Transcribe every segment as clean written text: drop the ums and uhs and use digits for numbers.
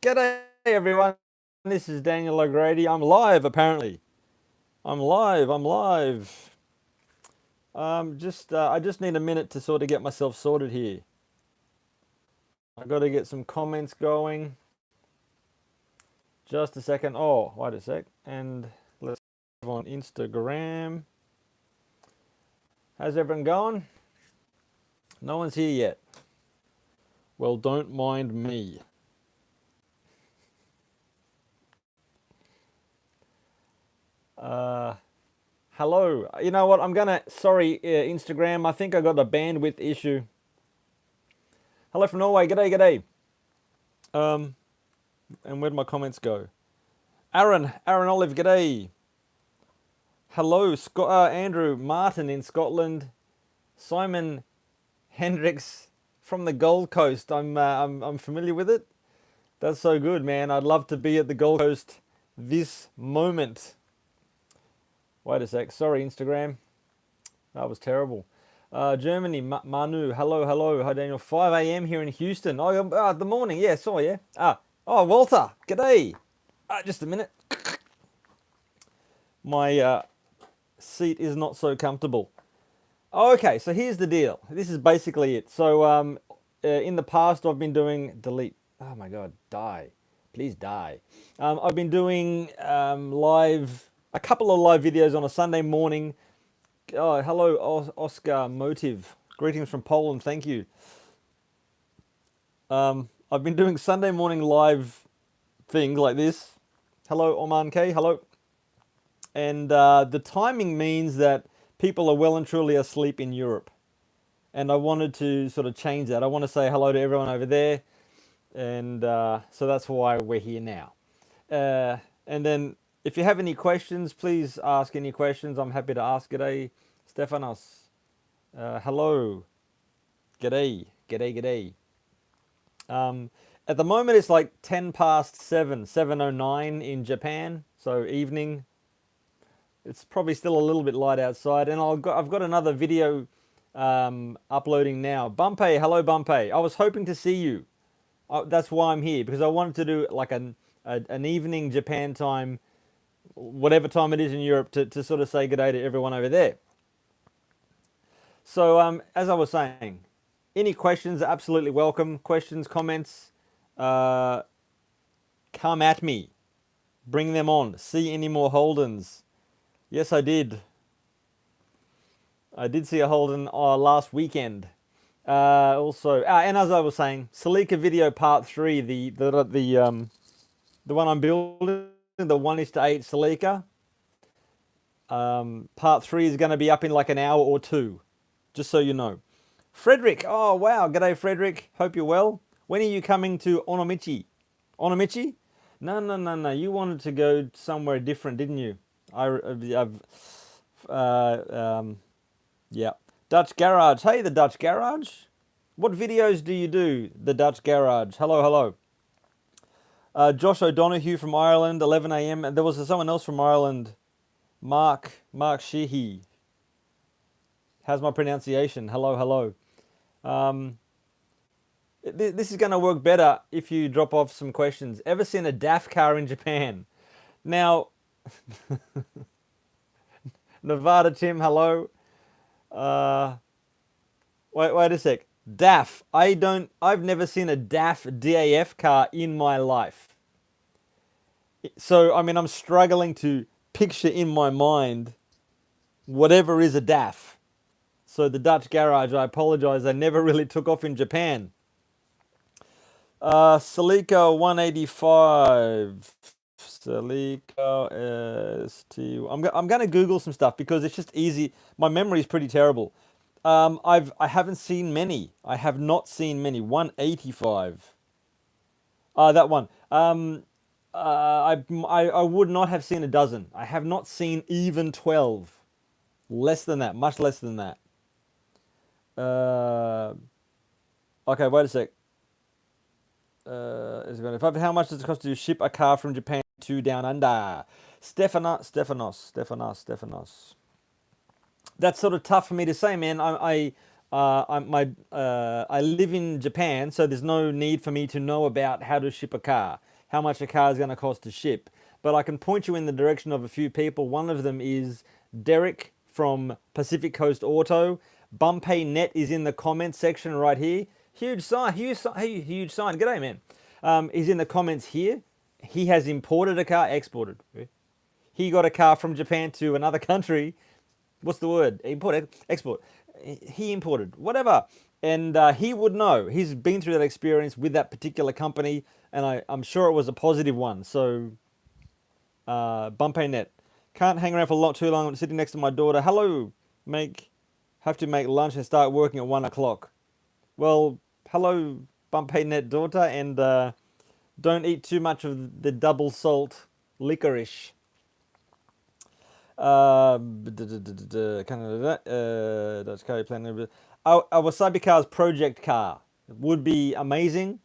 G'day everyone. This is Daniel O'Grady. I'm live apparently. I'm live. I just need a minute to sort of get myself sorted here. I got to get some comments going. Just a second. Oh, wait a sec. And let's go on Instagram. How's everyone going? No one's here yet. Well, don't mind me. Hello. You know what? Sorry, Instagram. I think I got a bandwidth issue. Hello from Norway. G'day. And where'd my comments go? Aaron Olive. G'day. Hello, Andrew Martin in Scotland. Simon Hendricks from the Gold Coast. I'm familiar with it. That's so good, man. I'd love to be at the Gold Coast this moment. Wait a sec. Sorry, Instagram. That was terrible. Germany, Manu. Hello. Hi, Daniel. 5 a.m. here in Houston. Oh, the morning. Yeah, saw you. Walter. G'day. Just a minute. My seat is not so comfortable. Okay, so here's the deal. This is basically it. So in the past, I've been doing delete. Oh my God, die. Please die. I've been doing a couple of live videos on a Sunday morning. Oh, hello, Oscar Motive. Greetings from Poland. Thank you. I've been doing Sunday morning live things like this. Hello, Oman K. Hello. And the timing means that people are well and truly asleep in Europe. And I wanted to sort of change that. I want to say hello to everyone over there. And so that's why we're here now. And then if you have any questions, please ask any questions. I'm happy to ask. G'day, Stefanos. Hello. G'day. At the moment, it's like 10 past 7, 7:09 in Japan. So evening. It's probably still a little bit light outside. And I've got another video uploading now. Bumpy, hello Bumpy. I was hoping to see you. That's why I'm here, because I wanted to do like an evening Japan time, whatever time it is in Europe, to sort of say good day to everyone over there. So as I was saying, any questions are absolutely welcome. Questions, comments, come at me. Bring them on. See any more Holdens. Yes, I did. I did see a Holden last weekend. Also, and as I was saying, Celica video part 3, the one I'm building, the 1:8 Celica. Part 3 is going to be up in like an hour or two, just so you know. Frederick, oh wow, g'day Frederick. Hope you're well. When are you coming to Onomichi? Onomichi? No. You wanted to go somewhere different, didn't you? Yeah. Dutch Garage. Hey, the Dutch Garage. What videos do you do? The Dutch Garage. Hello. Josh O'Donoghue from Ireland, 11 a.m. And there was someone else from Ireland, Mark Sheehy. How's my pronunciation? Hello. This is going to work better if you drop off some questions. Ever seen a DAF car in Japan? Now, Nevada Tim, hello. Wait a sec. DAF. I've never seen a DAF car in my life. So, I mean, I'm struggling to picture in my mind whatever is a DAF. So the Dutch Garage, I apologize, they never really took off in Japan. Celica 185. Celica ST. I'm going to Google some stuff because it's just easy. My memory is pretty terrible. I haven't seen many. I have not seen many. 185. That one. I would not have seen a dozen. I have not seen even 12. Less than that. Much less than that. Okay, wait a sec. How much does it cost to ship a car from Japan to Down Under? Stefanos. That's sort of tough for me to say, man. I live in Japan, so there's no need for me to know about how to ship a car. how much a car is going to cost to ship. But I can point you in the direction of a few people. One of them is Derek from Pacific Coast Auto. Bumpay Net is in the comments section right here. Huge sign, huge sign. G'day, man. He's in the comments here. He has imported a car, exported. He got a car from Japan to another country. What's the word? Import, export. He imported, whatever. And he would know. He's been through that experience with that particular company, and I'm sure it was a positive one. So, Bumpay Net. Can't hang around for too long. I'm sitting next to my daughter. Hello, have to make lunch and start working at 1 o'clock. Well, hello, Bumpay Net daughter, and don't eat too much of the double salt licorice. That's car planning. A WasabiCars project car would be amazing.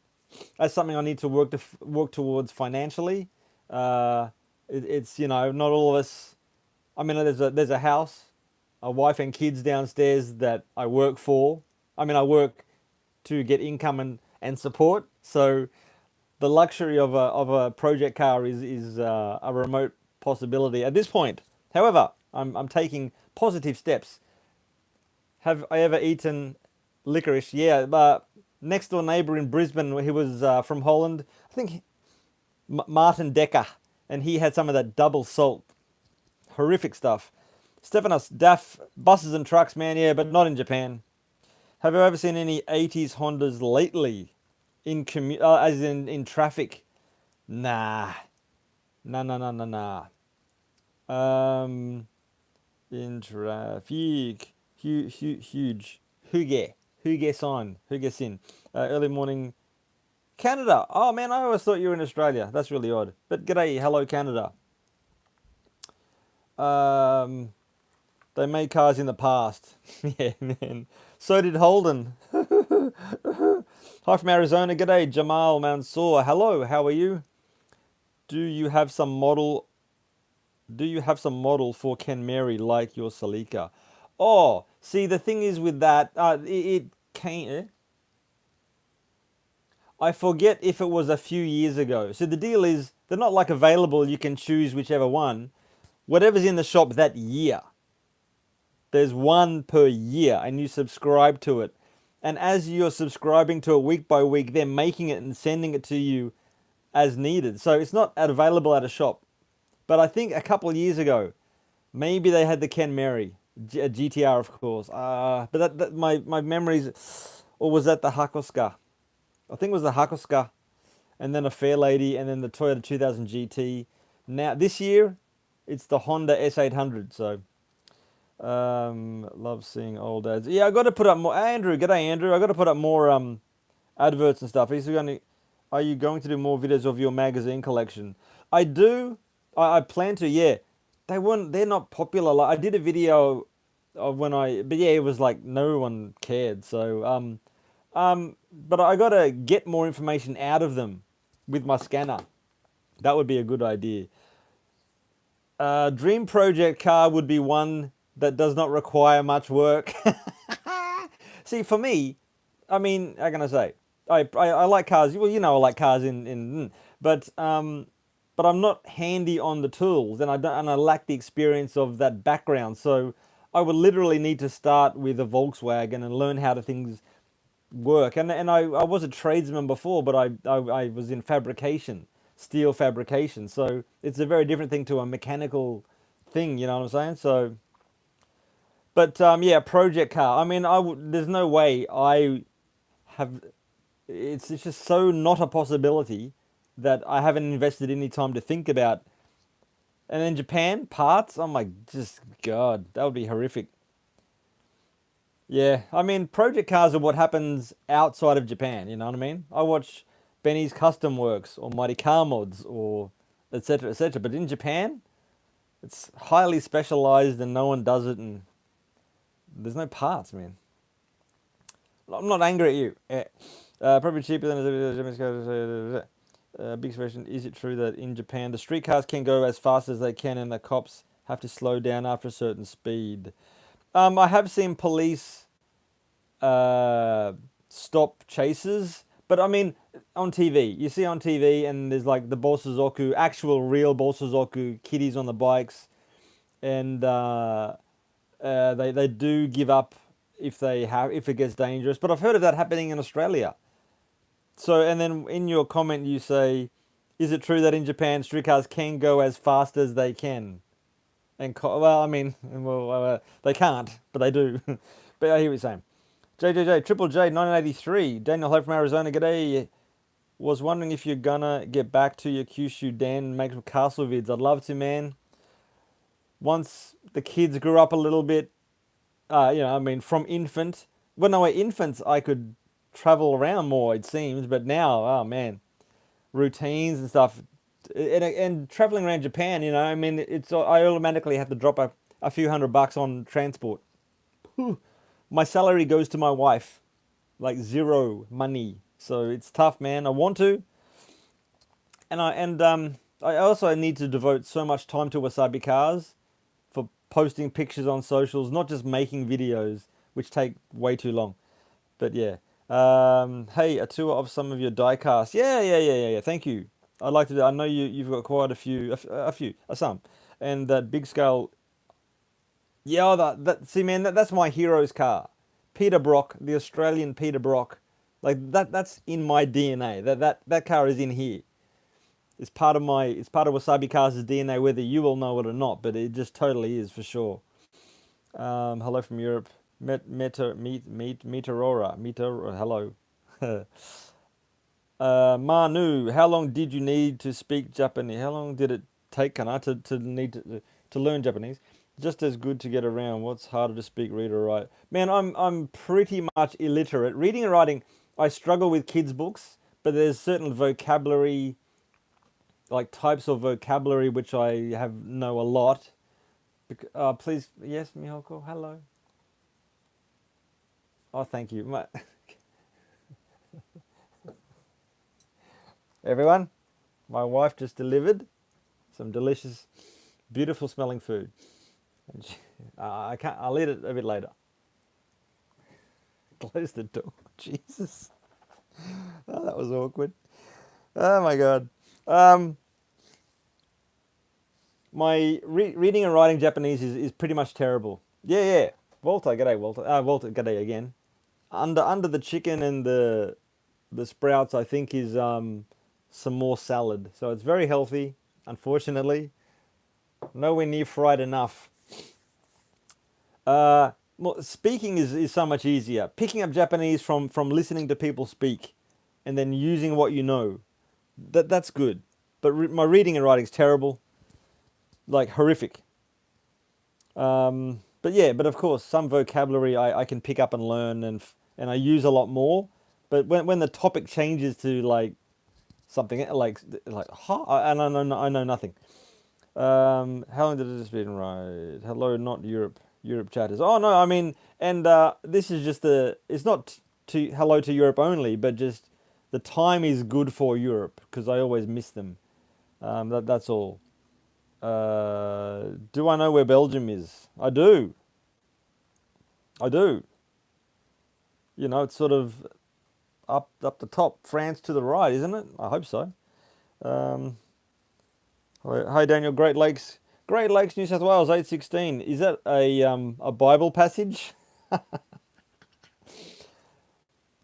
That's something I need to work towards financially. It's not all of us. I mean, there's a house, a wife and kids downstairs that I work for. I mean, I work to get income and support. So the luxury of a project car is a remote possibility at this point. However, I'm taking positive steps. Have I ever eaten licorice? Yeah, but next door neighbour in Brisbane, he was from Holland. I think Martin Decker, and he had some of that double salt. Horrific stuff. Stephanos, DAF, buses and trucks, man, yeah, but not in Japan. Have you ever seen any 80s Hondas lately? As in traffic? Nah. Nah. In traffic. Huge. Huge sin. Early morning. Canada. Oh man, I always thought you were in Australia. That's really odd. But g'day, hello Canada. They made cars in the past. Yeah, man. So did Holden. Hi from Arizona. G'day, Jamal Mansour. Hello, how are you? Do you have some model for Ken Mary like your Celica? Oh, see, the thing is with that, it came. I forget if it was a few years ago. So the deal is, they're not like available. You can choose whichever one. Whatever's in the shop that year. There's one per year, and you subscribe to it. And as you're subscribing to it week by week, they're making it and sending it to you as needed. So it's not available at a shop. But I think a couple of years ago, maybe they had the Ken Mary, a GTR, of course. But my memories, or was that the Hakoska? I think it was the Hakoska, and then a Fairlady, and then the Toyota 2000 GT. Now this year, it's the Honda S800. So, love seeing old ads. Yeah, I got to put up more. Andrew, g'day Andrew. I got to put up more adverts and stuff. Are you going to do more videos of your magazine collection? I do. I plan to. Yeah, they're not popular. Like I did a video of but yeah, it was like no one cared. So but I gotta get more information out of them with my scanner. That would be a good idea. Dream project car would be one that does not require much work. See, for me, I mean, how can I say? I like cars. Well, I like cars but I'm not handy on the tools, and I lack the experience of that background. So I would literally need to start with a Volkswagen and learn how things work. And I was a tradesman before, but I was in fabrication, steel fabrication. So it's a very different thing to a mechanical thing. You know what I'm saying? So, but yeah, project car. I mean, there's no way I have. It's just so not a possibility that I haven't invested any time to think about. And then Japan, parts, oh my, just God, that would be horrific. Yeah, I mean, project cars are what happens outside of Japan, you know what I mean? I watch Benny's Custom Works or Mighty Car Mods or etc., etc. But in Japan, it's highly specialized and no one does it, and there's no parts, man. I'm not angry at you. Probably cheaper than a Japanese car. Big question. Is it true that in Japan the street cars can go as fast as they can and the cops have to slow down after a certain speed? I have seen police stop chases, But I mean, on TV, you see on TV, and there's like the Bosozoku, actual real Bosozoku kiddies on the bikes, and they do give up if it gets dangerous. But I've heard of that happening in Australia. So, and then in your comment you say, is it true that in Japan streetcars can go as fast as they can? And well, I mean, well, they can't, but they do. But I hear what you're saying. JJJ Triple J 1983 Daniel Ho from Arizona. G'day. Was wondering if you're gonna get back to your Kyushu Dan and make some castle vids. I'd love to, man. Once the kids grew up a little bit, I mean, from infant. When they were infants, I could travel around more, it seems. But now, oh man, routines and stuff, and traveling around Japan, I mean, I automatically have to drop a few $100 on transport. My salary goes to my wife, like zero money. So it's tough, man. I want to, I also need to devote so much time to WasabiCars for posting pictures on socials, not just making videos, which take way too long. But yeah. Hey, a tour of some of your diecasts. Yeah. Thank you. I'd like to do. I know you've got quite some, and that big scale. Yeah, that see, man, that's my hero's car, Peter Brock, the Australian Peter Brock, like that. That's in my DNA. That car is in here. It's part of Wasabi Cars' DNA, whether you will know it or not, but it just totally is for sure. Hello from Europe. Hello. Manu, how long did you need to speak Japanese? How long did it take, Kana, to learn Japanese? Just as good to get around. What's harder to speak, read, or write? Man, I'm pretty much illiterate. Reading and writing, I struggle with kids' books, but there's certain vocabulary, like types of vocabulary, which I know a lot. Please, yes, Mihoko, hello. Oh, thank you. Everyone, my wife just delivered some delicious, beautiful smelling food. And I'll eat it a bit later. Close the door. Jesus. Oh, that was awkward. Oh my God. My reading and writing Japanese is pretty much terrible. Yeah. Walter, g'day, Walter. Walter, g'day again. Under the chicken and the sprouts, I think is some more salad. So it's very healthy. Unfortunately, nowhere near fried enough. Speaking is so much easier. Picking up Japanese from listening to people speak, and then using what you know. That's good. But my reading and writing is terrible. Like horrific. But of course, some vocabulary I can pick up and learn, and I use a lot more. But when the topic changes to like something like huh, and I know nothing. How long did it been right? Hello, not Europe. Europe chatters. Oh no, I mean, and this is just it's not to hello to Europe only, but just the time is good for Europe because I always miss them. That's all. Do I know where Belgium is? I do. It's sort of up the top, France to the right, isn't it? I hope so. Hi Daniel, Great Lakes, New South Wales, 816. Is that a Bible passage?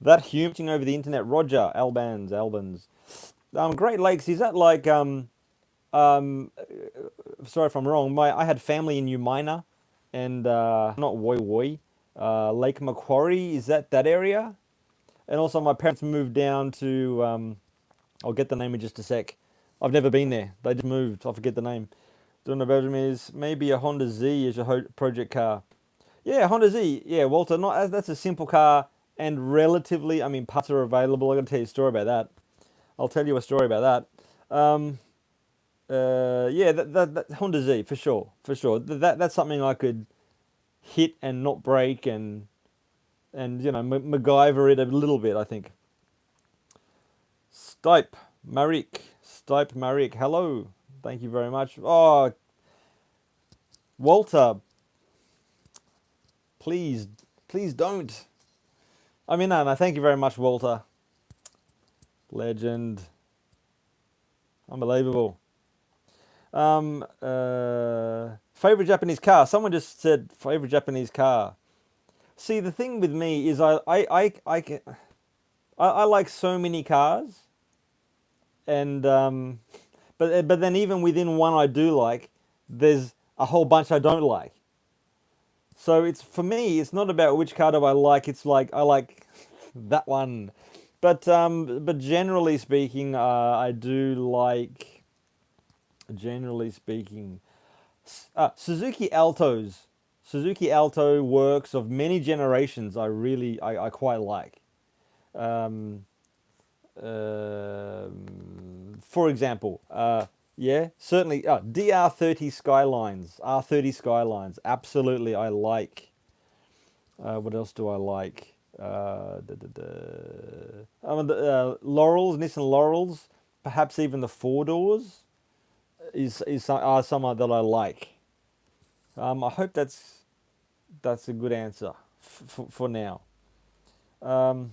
That human over the internet, Roger Albans. Great Lakes, is that like sorry if I'm wrong. I had family in Umina, and not Woi Woi, Lake Macquarie. Is that area? And also, my parents moved down to. I'll get the name in just a sec. I've never been there. They just moved. I forget the name. Don't know about is maybe a Honda Z as your project car. Yeah, Honda Z. Yeah, Walter. That's a simple car and relatively. I mean, parts are available. I'm gonna tell you a story about that. I'll tell you a story about that. Yeah, that Honda Z for sure. That's something I could hit and not break and MacGyver it a little bit. I think. Stipe Marik, hello. Thank you very much. Oh, Walter, please don't. I mean, no, thank you very much, Walter. Legend. Unbelievable. Favorite Japanese car. Someone just said favorite Japanese car. See, the thing with me is I like so many cars, and but then even within one I do like, there's a whole bunch I don't like. So it's for me, it's not about which car do I like. It's like I like that one. But generally speaking, I do like. Generally speaking, Suzuki Altos. Suzuki Alto works of many generations. I quite like. Um, for example, yeah, certainly DR30 Skylines, R30 Skylines. Absolutely, I like. What else do I like? Laurels, Nissan Laurels, perhaps even the four doors are some that I like. I hope that's a good answer for now. Um,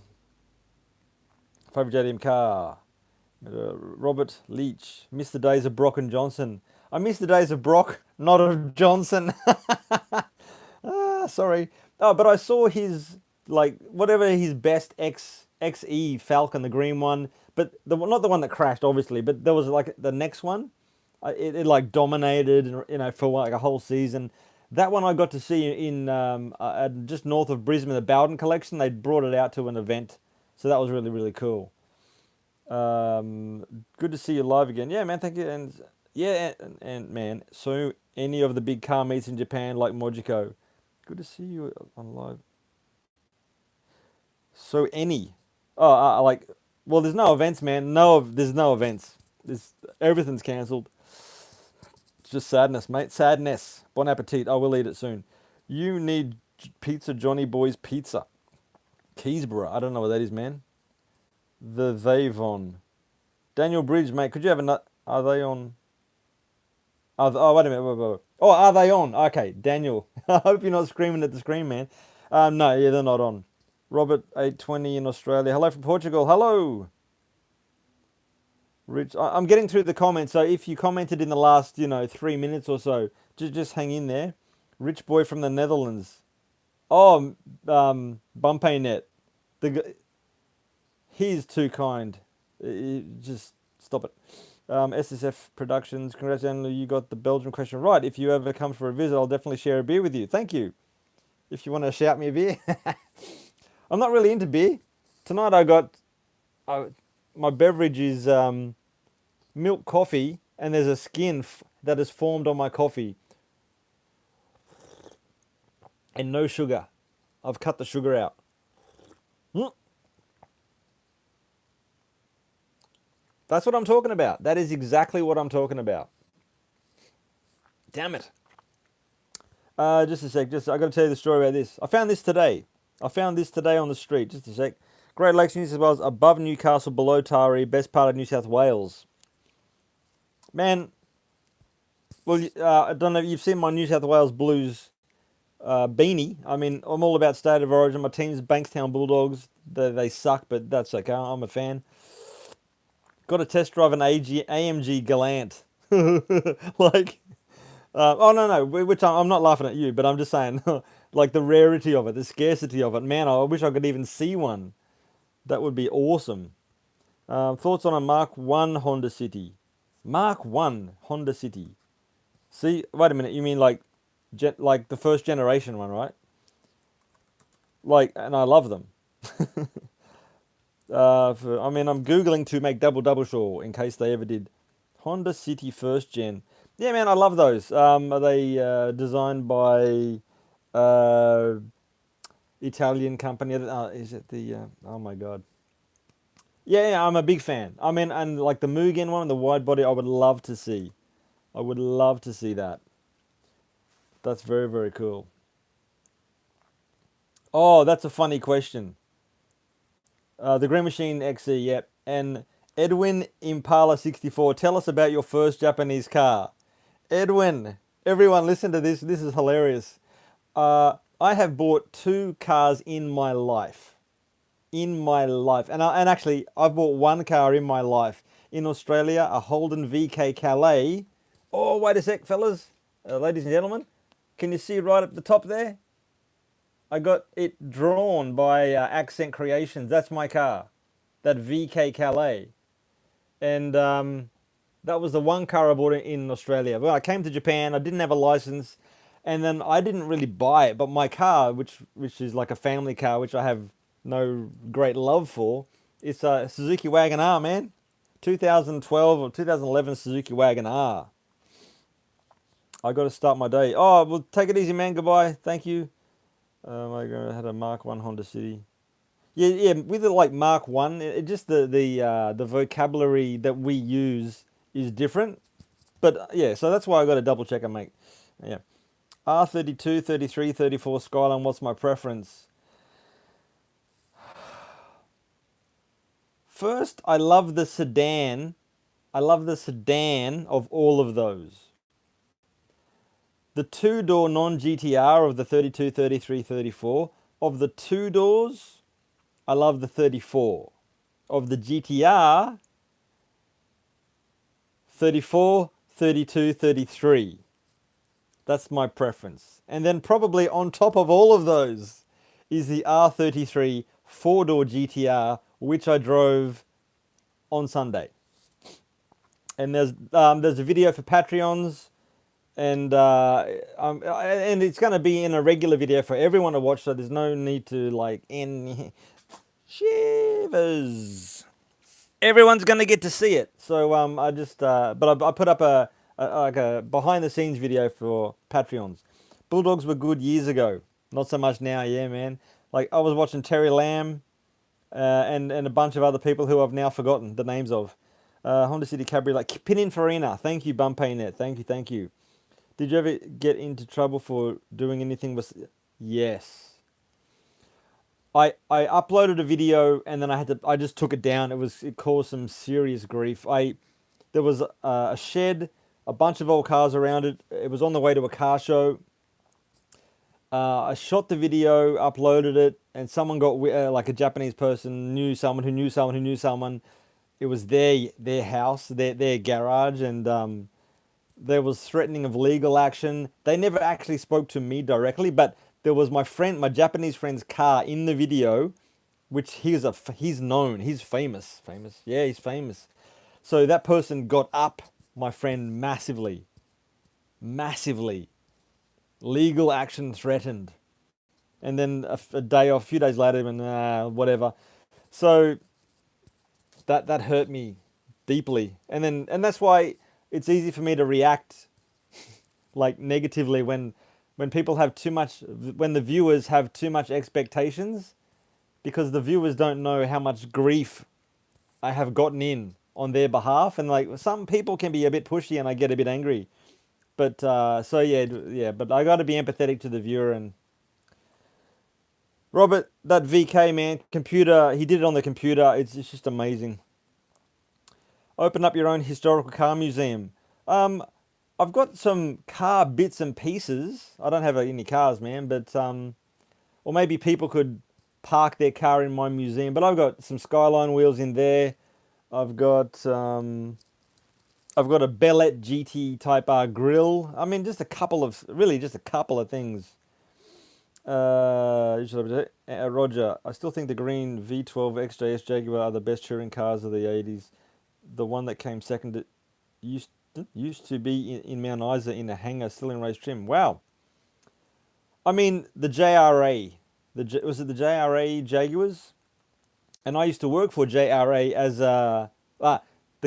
Favorite JDM car. Robert Leach. Miss the days of Brock and Johnson. I miss the days of Brock, not of Johnson. Sorry. Oh, but I saw his like whatever his best XE Falcon, the green one, but not the one that crashed, obviously. But there was like the next one. It like dominated, for like a whole season. That one I got to see in just north of Brisbane, the Bowden Collection. They brought it out to an event, so that was really really cool. Good to see you live again. Yeah, man, thank you. And yeah, and man, so any of the big car meets in Japan like Mojiko. Good to see you on live. So any. Oh, like, well, there's no events, man. No, there's no events. Everything's cancelled. It's just sadness, mate. Sadness. Bon appetit. I will eat it soon. You need pizza, Johnny Boy's Pizza. Keysborough. I don't know what that is, man. The Vavon. Daniel Bridge, mate. Could you have a nut? Are they on? Oh, wait a minute. Wait. Oh, are they on? Okay, Daniel. I hope you're not screaming at the screen, man. No, yeah, they're not on. Robert 820 in Australia. Hello from Portugal. Hello. Rich, I'm getting through the comments, so if you commented in the last, 3 minutes or so, just hang in there. Rich boy from the Netherlands. Oh, Bumpay he's too kind. Just stop it. SSF Productions, congratulations, you got the Belgian question right. If you ever come for a visit, I'll definitely share a beer with you. Thank you. If you want to shout me a beer. I'm not really into beer. Tonight I got, my beverage is milk coffee, and there's a skin that is formed on my coffee. And no sugar. I've cut the sugar out. That's what I'm talking about. That is exactly what I'm talking about. Damn it. Just a sec. I got to tell you the story about this. I found this today on the street. Just a sec. Great Lakes, New South Wales, above Newcastle, below Taree, best part of New South Wales. Man, well, I don't know if you've seen my New South Wales Blues beanie. I mean, I'm all about state of origin. My team's Bankstown Bulldogs. They suck, but that's okay. I'm a fan. Got to test drive an AMG Galant. Like, oh no, which I'm not laughing at you, but I'm just saying, like the rarity of it, the scarcity of it. Man, I wish I could even see one. That would be awesome. Thoughts on a Mark 1 Honda City? Mark 1 Honda City. See, wait a minute, you mean like the first generation one, right? Like, and I love them. I'm Googling to make double sure in case they ever did. Honda City first gen. Yeah, man, I love those. Are they designed by Italian company? Is it the? Oh my god. Yeah, I'm a big fan. I mean, and like the Mugen one, the wide body, I would love to see. I would love to see that. That's very, very cool. Oh, that's a funny question. The Green Machine XE, yep. And Edwin Impala 64, tell us about your first Japanese car. Edwin, everyone listen to this. This is hilarious. I have bought two cars in my life. in my life. And actually, I've bought one car in my life. In Australia, a Holden VK Calais. Oh, wait a sec, fellas. Ladies and gentlemen. Can you see right up the top there? I got it drawn by Accent Creations. That's my car. That VK Calais. And that was the one car I bought in Australia. Well, I came to Japan. I didn't have a license, and then I didn't really buy it. But my car, which is like a family car, which I have no great love for, it's a Suzuki Wagon R, man. 2012 or 2011 Suzuki Wagon R. I got to start my day. Oh, well, take it easy, man. Goodbye. Thank you. I had a Mark One Honda City. Yeah, yeah. With it like Mark One, it just the vocabulary that we use is different. But yeah, so that's why I got to double check and make. Yeah, R32, 33, 34 Skyline. What's my preference? First, I love the sedan. I love the sedan of all of those. The two-door non-GTR of the 32, 33, 34. Of the two doors, I love the 34. Of the GTR, 34, 32, 33. That's my preference. And then probably on top of all of those is the R33 four-door GTR, which I drove on Sunday. And there's a video for Patreons, and it's going to be in a regular video for everyone to watch. So there's no need to like in shivers. Everyone's going to get to see it. So I put up a behind the scenes video for Patreons. Bulldogs were good years ago, not so much now. Yeah, man. Like I was watching Terry Lamb, and a bunch of other people who I've now forgotten the names of. Honda City Cabriolet, Pininfarina. Thank you, Bumpaynet. Thank you. Did you ever get into trouble for doing anything with? Yes. I uploaded a video and then I just took it down. It caused some serious grief. There was a shed, a bunch of old cars around it. It was on the way to a car show. I shot the video, uploaded it, and someone got like a Japanese person knew someone who knew someone who knew someone. It was their house, their garage, and there was threatening of legal action. They never actually spoke to me directly, but there was my Japanese friend's car in the video, which he's known, he's famous. Yeah, he's famous. So that person got up my friend massively. Legal action threatened. And then a few days later, and whatever. So that hurt me deeply. And that's why it's easy for me to react like negatively when people have too much, when the viewers have too much expectations, because the viewers don't know how much grief I have gotten in on their behalf. And like some people can be a bit pushy and I get a bit angry. But so yeah, but I got to be empathetic to the viewer. And Robert, that VK man, computer, he did it on the computer. It's just amazing. Open up your own historical car museum. I've got some car bits and pieces. I don't have any cars, man, but or maybe people could park their car in my museum. But I've got some Skyline wheels in there. I've got a Bellet GT Type R grill. I mean, just a couple of things. Roger, I still think the green V12 XJS Jaguar are the best touring cars of the 80s. The one that came second used to be in Mount Isa in a hangar, still in race trim. Wow. I mean, the JRA. Was it the JRA Jaguars? And I used to work for JRA as the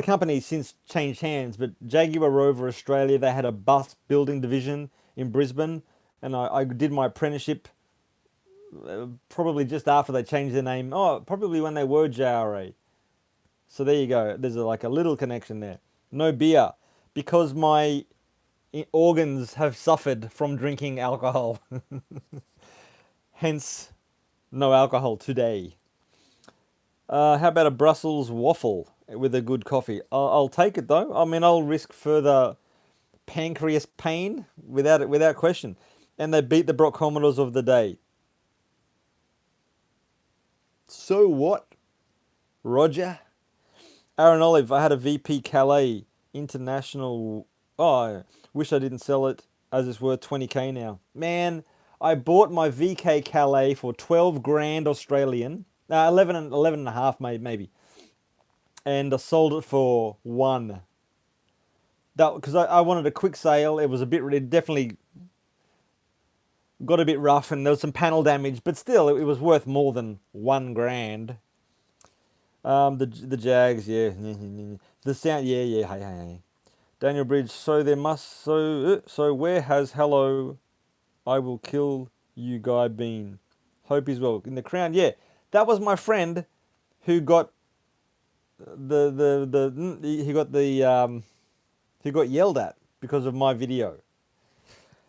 company's since changed hands, but Jaguar Rover Australia, they had a bus building division in Brisbane, and I did my apprenticeship probably just after they changed their name. Oh, probably when they were JRA. So there you go. There's like a little connection there. No beer, because my organs have suffered from drinking alcohol. Hence, no alcohol today. How about a Brussels waffle with a good coffee? I'll take it though. I mean, I'll risk further pancreas pain without question. And they beat the Brock Commodores of the day. So what? Roger. Aaron Olive, I had a VP Calais International. Oh, I wish I didn't sell it as it's worth 20k now. Man, I bought my VK Calais for 12 grand Australian. 11 and a half maybe. And I sold it for one. That because I wanted a quick sale. It was a bit, it definitely got a bit rough and there was some panel damage, but still it was worth more than 1 grand. The Jags, yeah. The sound, yeah. Hey. Daniel Bridge. So there must so where has hello? I will kill you guy been. Hope he's well in the Crown. Yeah, that was my friend who got he got yelled at because of my video.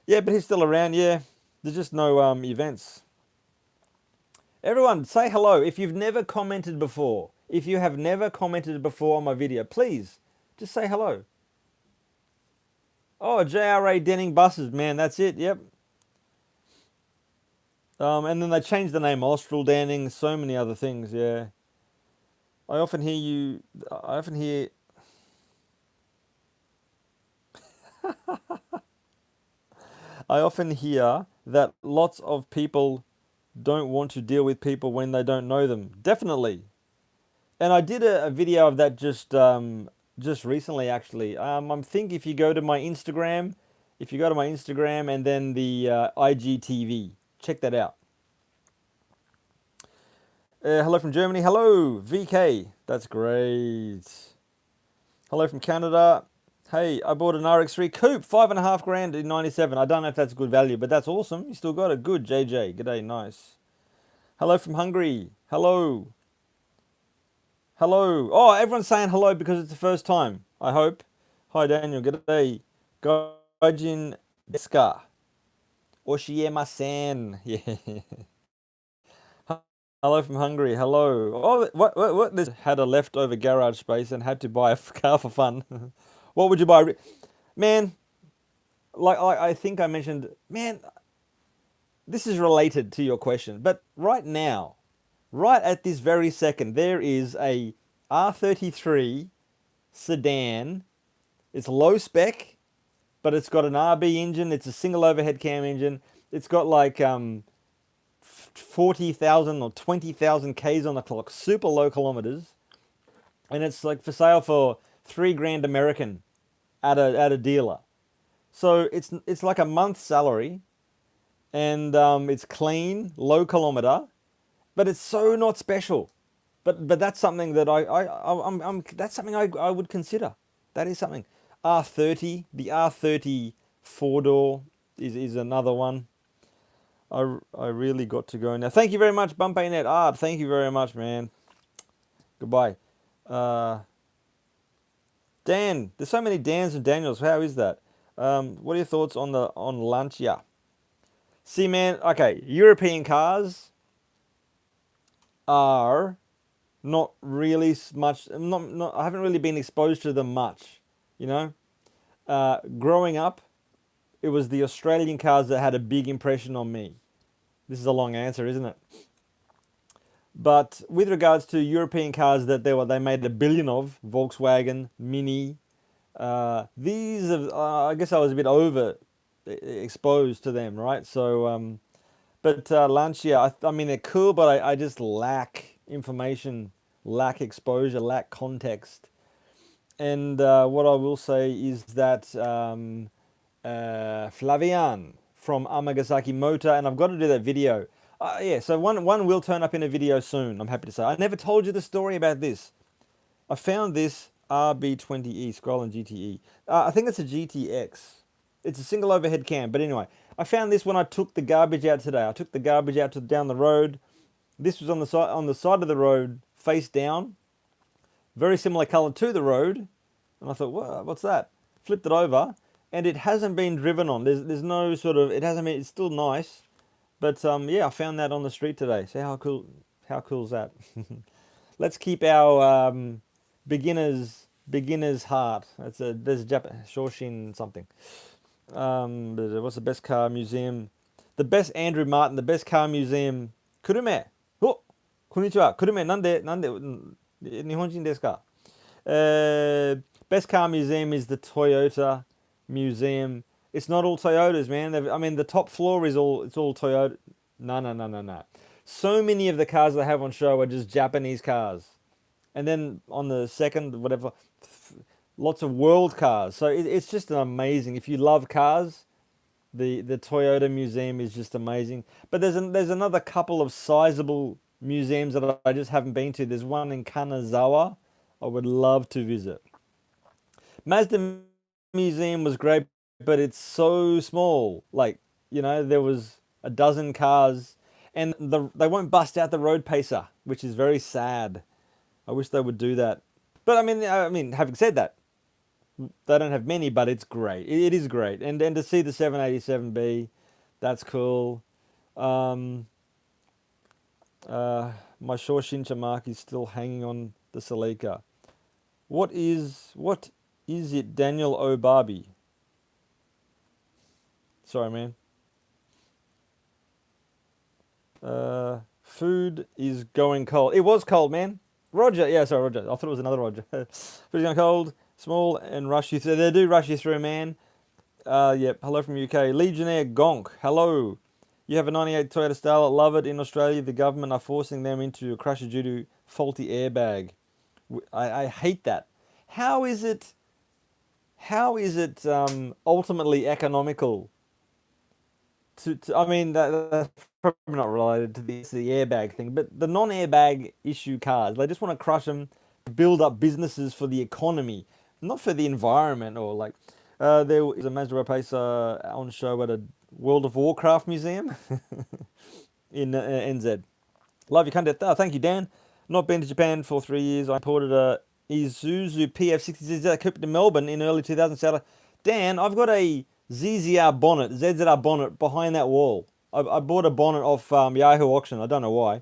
Yeah, but he's still around. Yeah, there's just no events. Everyone, say hello. If you've never commented before, if you have never commented before on my video, please just say hello. Oh, JRA Denning buses, man, that's it. Yep. And then they changed the name Austral Denning, so many other things. Yeah. I often hear. I often hear that lots of people don't want to deal with people when they don't know them. Definitely. And I did a video of that just recently actually. I think if you go to my Instagram, and then the IGTV, check that out. Hello from Germany. Hello, VK. That's great. Hello from Canada. Hey, I bought an RX3 Coupe, 5.5 grand in 97. I don't know if that's good value, but that's awesome. You still got it. Good, JJ. G'day, nice. Hello from Hungary. Hello. Hello. Oh, everyone's saying hello because it's the first time, I hope. Hi, Daniel. G'day. Gaijin Deska. Oshiema-san. Yeah. Hello from Hungary. Hello. Oh, what? This had a leftover garage space and had to buy a car for fun. What would you buy? Man, like I think I mentioned, man, this is related to your question, but right now, right at this very second, there is a R33 sedan. It's low spec, but it's got an RB engine. It's a single overhead cam engine. It's got like 40,000 or 20,000 Ks on the clock, super low kilometers, and it's like for sale for 3 grand American at a dealer. So it's like a month's salary, and it's clean, low kilometer, but it's so not special. But that's something that that's something I would consider. That is something. R30, the R30 4-door is another one. I really got to go now. Thank you very much, Bumpaynet Art. Thank you very much, man. Goodbye. Dan, there's so many Dans and Daniels. How is that? What are your thoughts on Lancia? See, man, okay, European cars are not really much. I haven't really been exposed to them much. You know, growing up, it was the Australian cars that had a big impression on me. This is a long answer, isn't it? But with regards to European cars that they made a billion of, Volkswagen, Mini, these are, I guess I was a bit over exposed to them, right? So, but Lancia, I mean, they're cool, but I just lack information, lack exposure, lack context. And what I will say is that Flavian from Amagasaki Motor, and I've got to do that video. Yeah, so one will turn up in a video soon, I'm happy to say. I never told you the story about this. I found this RB20E, Scrollin GTE. I think it's a GTX. It's a single overhead cam, but anyway. I found this when I took the garbage out today. I took the garbage out down the road. This was on the side of the road, face down. Very similar color to the road. And I thought, what's that? Flipped it over, and it hasn't been driven on. There's no sort of, it hasn't been, it's still nice. But yeah, I found that on the street today. See how cool is that? Let's keep our beginner's heart. There's Shoshin something. What's the best car museum? The best Andrew Martin, the best car museum. Kurume. Oh, こんにちは。久留米、日本人ですか? Best car museum is the Toyota Museum. It's not all Toyotas, man. I mean, the top floor it's all Toyota. No. So many of the cars they have on show are just Japanese cars. And then on the second, whatever, lots of world cars. So it's just an amazing. If you love cars, the Toyota Museum is just amazing. But there's another couple of sizable museums that I just haven't been to. There's one in Kanazawa I would love to visit. Mazda Museum was great, but it's so small. Like, there was a dozen cars, and they won't bust out the road pacer, which is very sad. I wish they would do that. But I mean, having said that, they don't have many, but it's great. It is great, and to see the 787B, that's cool. Um, my Shorshinsha mark is still hanging on the Celica. What is it, Daniel O'Barbie? Sorry, man. Food is going cold. It was cold, man. Roger, yeah, sorry, Roger. I thought it was another Roger. Food is going cold, small, and rush you through. They do rush you through, man. Yep. Hello from UK. Legionnaire Gonk. Hello. You have a 98 Toyota Starlet. Love it. In Australia, the government are forcing them into a crusher due to faulty airbag. I hate that. How is it ultimately economical I mean, that's probably not related to the airbag thing, but the non-airbag issue cars, they just want to crush them, build up businesses for the economy, not for the environment or like. There was a Mazda Pacer on show at a World of Warcraft museum in NZ. Love your content. Oh, thank you, Dan. Not been to Japan for 3 years. I imported a Isuzu PF60 that Cooper to Melbourne in early 2000s. Dan, I've got a ZZR bonnet, ZZR bonnet behind that wall. I bought a bonnet off Yahoo auction. I don't know why.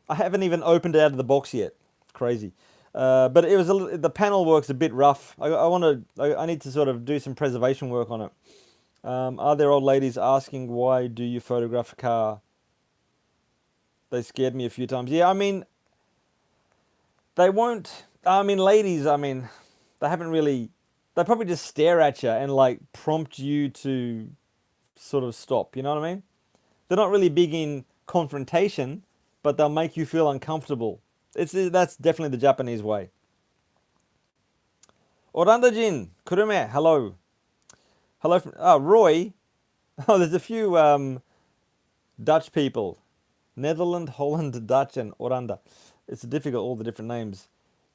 I haven't even opened it out of the box yet. Crazy. But it was the panel work's a bit rough. I need to sort of do some preservation work on it. Are there old ladies asking why do you photograph a car? They scared me a few times. Yeah, I mean, they won't. I mean, ladies. I mean, they haven't really. They probably just stare at you and like prompt you to sort of stop. You know what I mean? They're not really big in confrontation, but they'll make you feel uncomfortable. That's definitely the Japanese way. Oranda-jin, Kurume, hello. Hello from Roy. Oh, there's a few Dutch people. Netherlands, Holland, Dutch, and Oranda. It's difficult, all the different names.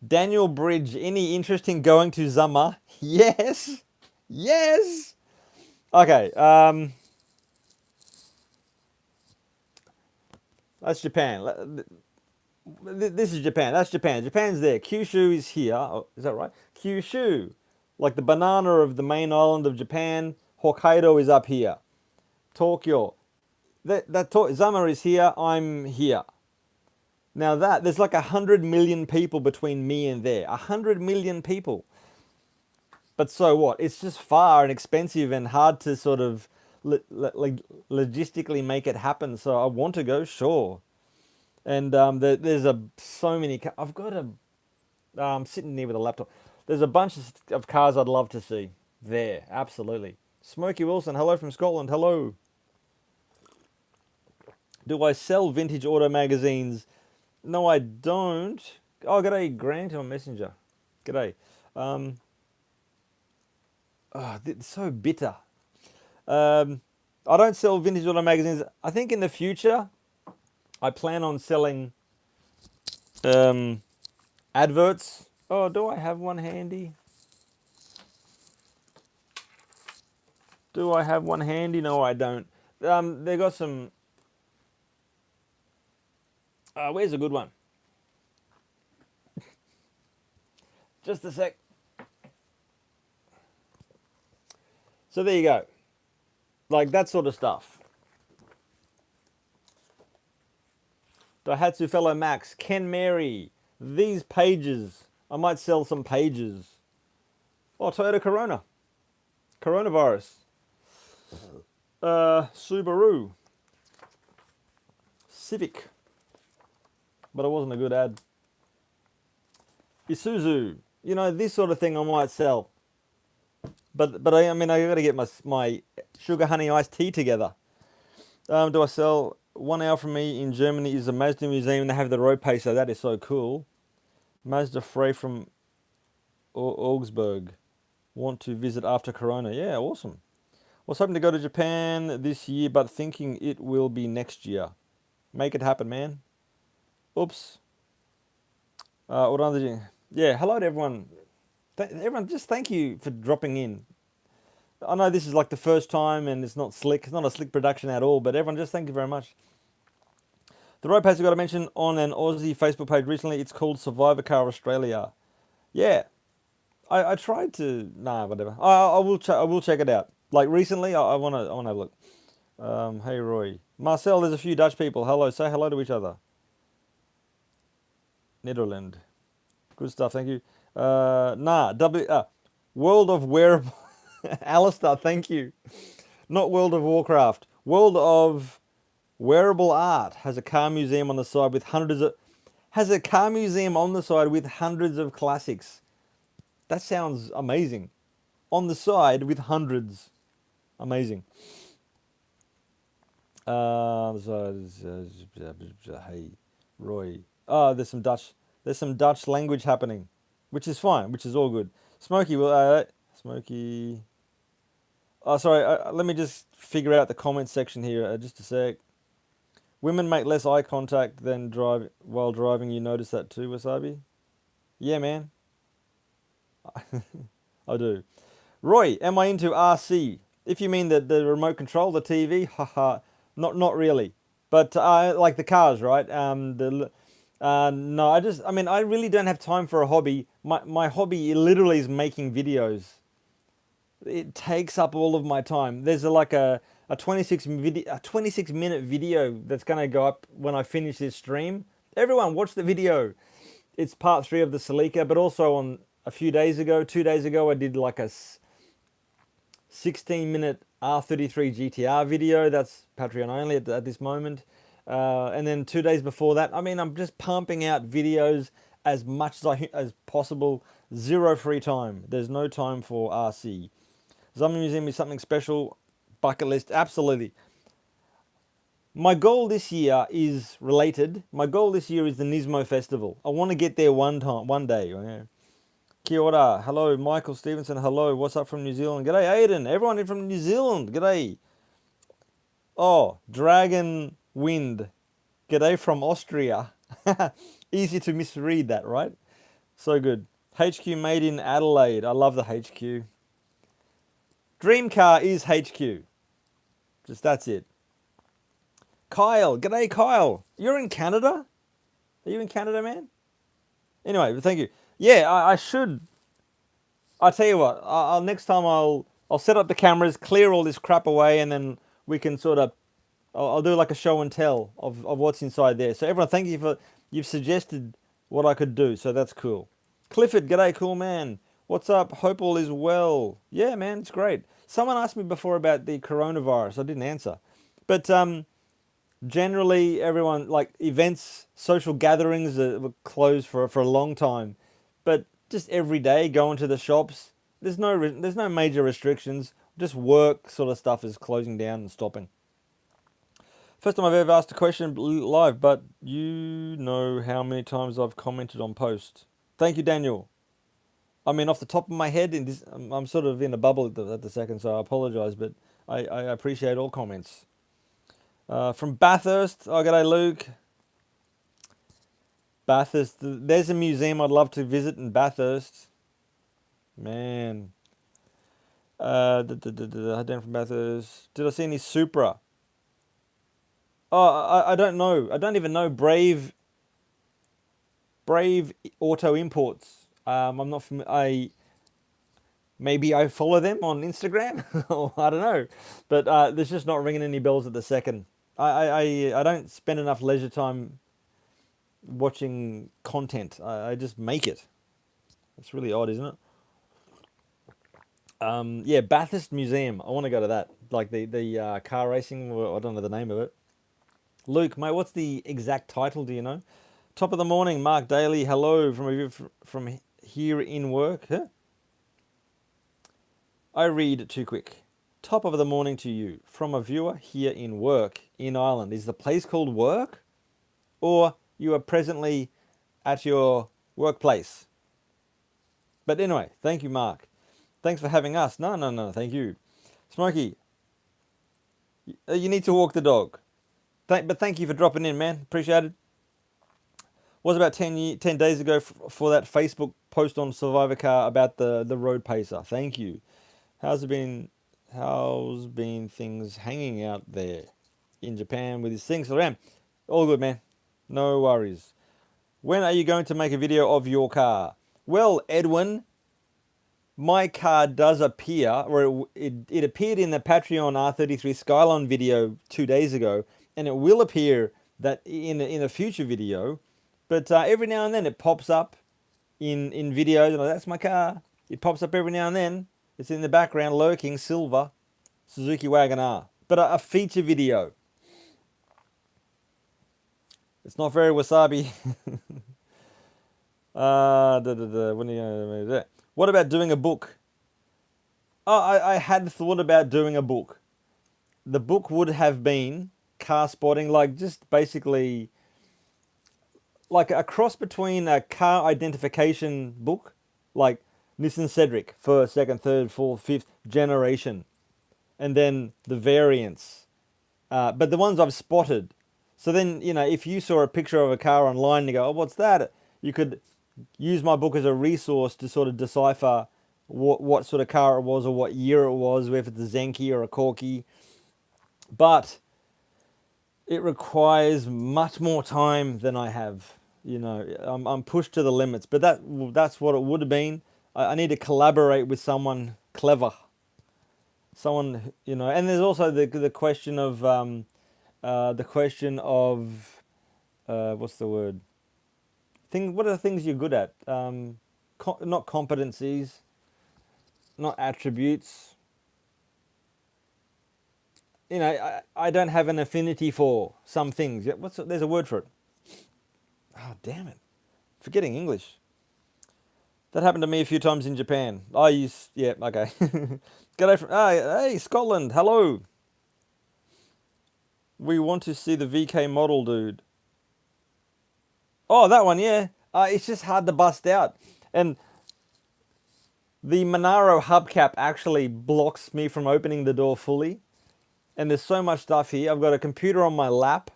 Daniel Bridge, any interest in going to Zama? Yes. Yes. Okay. That's Japan. This is Japan. That's Japan. Japan's there. Kyushu is here. Oh, is that right? Kyushu. Like the banana of the main island of Japan. Hokkaido is up here. Tokyo. Zama is here. I'm here. Now there's like 100 million people between me and there. 100 million people. But so what? It's just far and expensive and hard to sort of logistically make it happen. So I want to go, sure. And there's so many. I've got I'm sitting there with a laptop. There's a bunch of cars I'd love to see there. Absolutely. Smokey Wilson, hello from Scotland. Hello. Do I sell vintage auto magazines? No, I don't. Oh, g'day, Grant on Messenger. G'day. It's so bitter. I don't sell vintage auto magazines. I think in the future, I plan on selling adverts. Oh, do I have one handy? Do I have one handy? No, I don't. They got some. Where's a good one? Just a sec. So there you go. Like that sort of stuff. Daihatsu fellow Max, Ken Mary, these pages. I might sell some pages. Oh, Toyota Corona. Coronavirus. Subaru. Civic. but it wasn't a good ad. Isuzu, you know, this sort of thing I might sell. But I mean, I got to get my sugar honey iced tea together. Do I sell 1 hour from me in Germany is the Mazda Museum. They have the road pacer. That is so cool. Mazda Frey from Augsburg. Want to visit after Corona. Yeah, awesome. Was hoping to go to Japan this year, but thinking it will be next year. Make it happen, man. Oops. What other thing? Yeah, hello to everyone. Everyone, just thank you for dropping in. I know this is like the first time and it's not slick. It's not a slick production at all, but everyone, just thank you very much. The road pace I got to mention on an Aussie Facebook page recently. It's called SurvivorCar Australia. Yeah, I tried to. Nah, whatever. I will. I will check it out. Like recently, I want to have a look. Hey Roy, Marcel. There's a few Dutch people. Hello. Say hello to each other. Netherlands. Good stuff. Thank you. World of Wearable. Alistair, thank you. Not World of Warcraft. World of Wearable Art has a car museum on the side with hundreds of classics. That sounds amazing. On the side with hundreds. Amazing. Hey, Roy. Oh, there's some Dutch. There's some Dutch language happening, which is fine, which is all good. Smokey, Smokey. Oh, sorry. Let me just figure out the comment section here. Just a sec. Women make less eye contact than while driving. You notice that too, Wasabi? Yeah, man. I do. Roy, am I into RC? If you mean the remote control, the TV, haha, not really. But like the cars, right? No, I mean, I really don't have time for a hobby. My hobby literally is making videos. It takes up all of my time. There's a 26 minute video that's gonna go up when I finish this stream. Everyone, watch the video. It's part 3 of the Celica, but also on a few days ago, 2 days ago, I did like a 16-minute R33 GTR video. That's Patreon only at this moment. And then 2 days before that, I mean, I'm just pumping out videos as much as possible. Zero free time. There's no time for RC. Zombie Museum is something special. Bucket list, absolutely. My goal this year is related. My goal this year is the Nismo Festival. I want to get there one day. Yeah. Kia ora. Hello, Michael Stevenson. Hello. What's up from New Zealand? G'day, Aiden. Everyone from New Zealand. G'day. Oh, Dragon Wind. G'day from Austria. Easy to misread that, right? So good. HQ made in Adelaide. I love the HQ. Dream car is HQ. Just that's it. Kyle. G'day, Kyle. You're in Canada? Are you in Canada, man? Anyway, thank you. Yeah, I should. I'll tell you what. Next time I'll set up the cameras, clear all this crap away, and then we can sort of. I'll do like a show and tell of what's inside there. So everyone, thank you you've suggested what I could do. So that's cool. Clifford, g'day, cool man. What's up? Hope all is well. Yeah, man, it's great. Someone asked me before about the coronavirus. I didn't answer, but generally everyone, like, events, social gatherings were closed for a long time. But just every day going to the shops, there's no major restrictions. Just work sort of stuff is closing down and stopping. First time I've ever asked a question live, but you know how many times I've commented on posts. Thank you, Daniel. I mean, off the top of my head, I'm sort of in a bubble at the second, so I apologise, but I appreciate all comments. From Bathurst, g'day, Luke. Bathurst, there's a museum I'd love to visit in Bathurst. Man. Down from Bathurst. Did I see any Supra? Oh, I don't know. I don't even know. Brave Auto Imports. I'm not familiar. Maybe I follow them on Instagram. I don't know, but there's just not ringing any bells at the second. I don't spend enough leisure time watching content. I just make it. It's really odd, isn't it? Yeah, Bathurst Museum. I want to go to that. Like the car racing. I don't know the name of it. Luke, mate, what's the exact title? Do you know? Top of the morning, Mark Daly. Hello from here in work. Huh? I read too quick. Top of the morning to you from a viewer here in work in Ireland. Is the place called work? Or you are presently at your workplace? But anyway, thank you, Mark. Thanks for having us. No, thank you. Smokey, you need to walk the dog. But thank you for dropping in, man. Appreciate it. Was about 10 days ago for that Facebook post on SurvivorCar about the road pacer. Thank you. How's been things hanging out there in Japan with his things around? All good, man. No worries. When are you going to make a video of your car? Well, Edwin, my car does appear, or it appeared in the Patreon R33 Skyline video 2 days ago, and it will appear that in a future video. But every now and then it pops up in videos. That's my car. It pops up every now and then. It's in the background, lurking, silver, Suzuki Wagon-R. But a feature video. It's not very wasabi. What about doing a book? Oh, I had thought about doing a book. The book would have been car spotting, like just basically like a cross between a car identification book, like Nissan Cedric, first, second, third, fourth, fifth generation, and then the variants. But the ones I've spotted. So then, if you saw a picture of a car online and you go, oh, what's that? You could use my book as a resource to sort of decipher what sort of car it was or what year it was, whether it's a Zenki or a Corky. But it requires much more time than I have. I'm pushed to the limits. But that's what it would have been. I need to collaborate with someone clever. Someone, and there's also the question of what's the word? What are the things you're good at? Not competencies, not attributes. I don't have an affinity for some things. There's a word for it. Oh, damn it. Forgetting English. That happened to me a few times in Japan. Yeah, okay. G'day from, hey, Scotland, hello. We want to see the VK model, dude. Oh, that one, yeah. It's just hard to bust out. And the Monaro hubcap actually blocks me from opening the door fully. And there's so much stuff here. I've got a computer on my lap.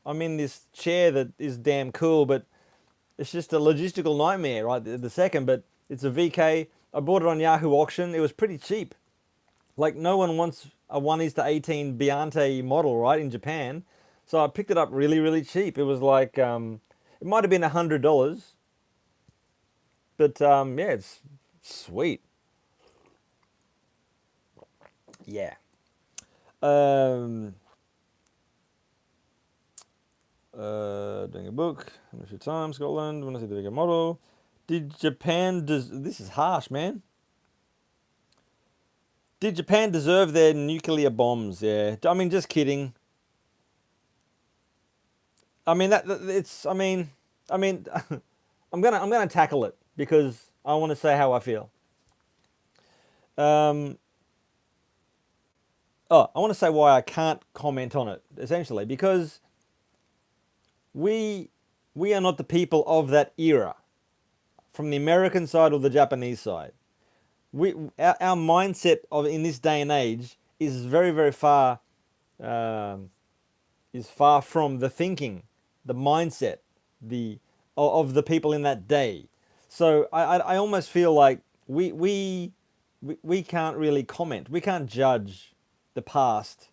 I'm in this chair that is damn cool, but it's just a logistical nightmare right the second. But it's a VK. I bought it on Yahoo Auction. It was pretty cheap. Like, no one wants a 1:18 Biante model, right, in Japan. So I picked it up really, really cheap. It was like, it might have been $100. But, yeah, it's sweet. Yeah. Doing a book. How much your time, Scotland? Want to see the bigger model? Did Japan this is harsh, man. Did Japan deserve their nuclear bombs? Yeah. I mean, just kidding. I mean I'm gonna tackle it because I want to say how I feel. I want to say why I can't comment on it, essentially, because we are not the people of that era, from the American side or the Japanese side. Our mindset in this day and age is very, very far from the thinking, the mindset, of the people in that day. So I almost feel like we can't really comment. We can't judge the past.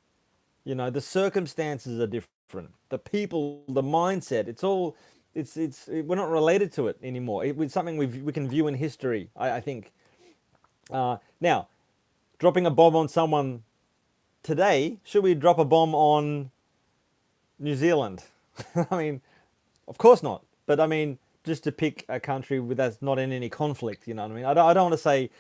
The circumstances are different. The people, the mindset, we're not related to it anymore. It's something we can view in history, I think. Now, dropping a bomb on someone today, should we drop a bomb on New Zealand? I mean, of course not. But I mean, just to pick a country that's not in any conflict, you know what I mean? I don't want to say